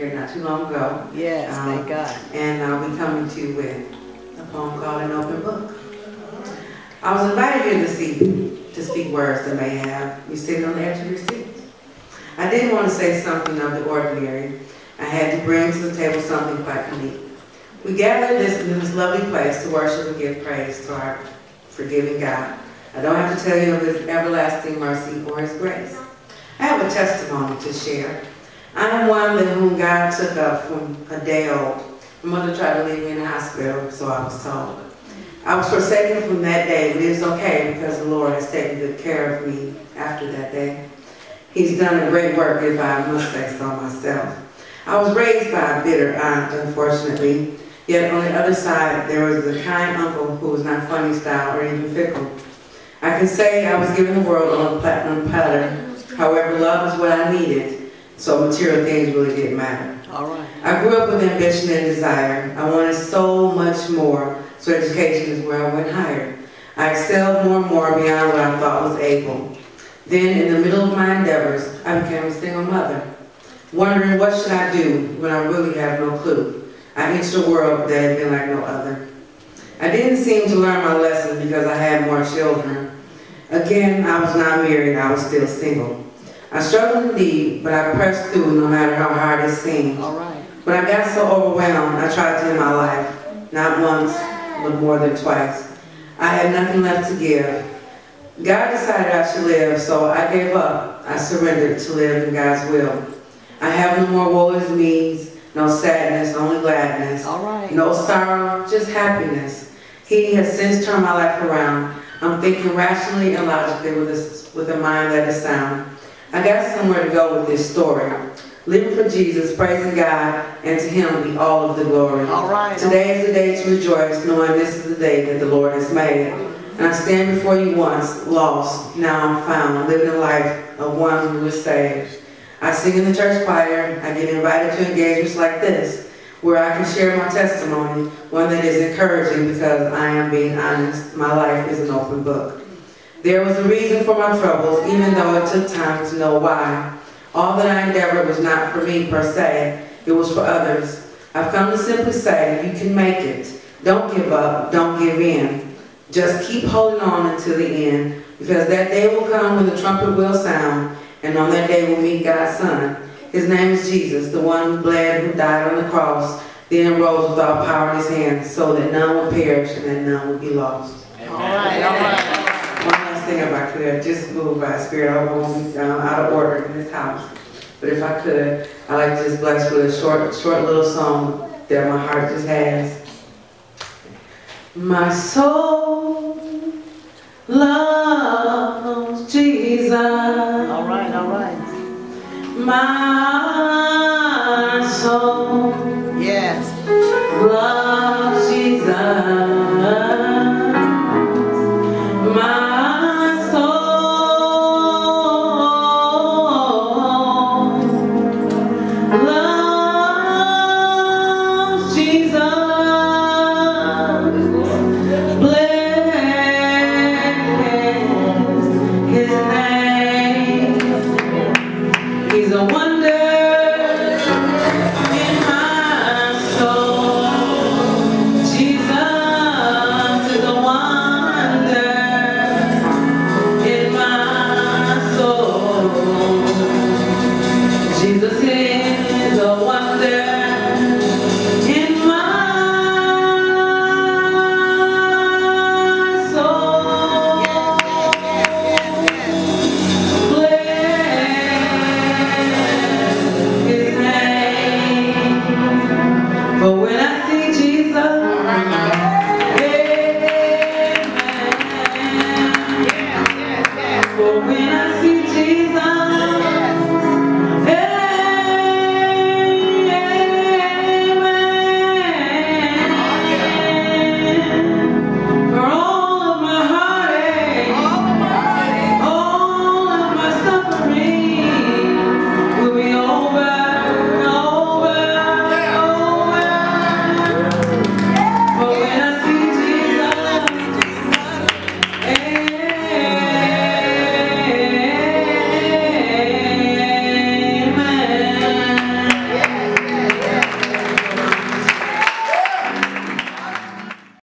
here not too long ago. Yes, thank God. And I'll be coming to you with a poem called An Open Book. I was invited here this evening to speak words that may have you sitting on the edge of your seat. I didn't want to say something of the ordinary. I had to bring to the table something quite unique. We gathered in this lovely place to worship and give praise to our forgiving God. I don't have to tell you of His everlasting mercy or His grace. I have a testimony to share. I am one that whom God took up from a day old. My mother tried to leave me in the hospital, so I was told. I was forsaken from that day, but it is okay because the Lord has taken good care of me after that day. He's done a great work, if I must say so myself. I was raised by a bitter aunt, unfortunately, yet on the other side, there was a kind uncle who was not funny style or even fickle. I can say I was given the world on a platinum platter. However, love is what I needed, so material things really didn't matter. All right. I grew up with ambition and desire. I wanted so much more, so education is where I went higher. I excelled more and more beyond what I thought was able. Then, in the middle of my endeavors, I became a single mother, wondering what should I do when I really have no clue. I entered a world that had been like no other. I didn't seem to learn my lesson because I had more children. Again, I was not married, I was still single. I struggled indeed, but I pressed through no matter how hard it seemed. All right. When I got so overwhelmed, I tried to end my life, not once, but more than twice. I had nothing left to give. God decided I should live, so I gave up. I surrendered to live in God's will. I have no more woe is me's, no sadness, only gladness. All right. No sorrow, just happiness. He has since turned my life around. I'm thinking rationally and logically with a mind that is sound. I got somewhere to go with this story. Living for Jesus, praising God, and to Him be all of the glory. All right. Today is the day to rejoice, knowing this is the day that the Lord has made. And I stand before you once, lost, now I'm found, living a life of one who is saved. I sing in the church choir. I get invited to engagements like this, where I can share my testimony, one that is encouraging because I am being honest. My life is an open book. There was a reason for my troubles, even though it took time to know why. All that I endeavored was not for me per se, it was for others. I've come to simply say, you can make it. Don't give up, don't give in. Just keep holding on until the end, because that day will come when the trumpet will sound, and on that day we'll meet God's Son. His name is Jesus, the one who bled, who died on the cross, then rose with all power in His hands, so that none will perish and that none will be lost. All right. All right. One last thing, if I could, just move by Spirit. I won't be out of order in this house. But if I could, I'd like to just bless with a short little song that my heart just has. My soul loves Jesus. All right, all right. My soul yes loves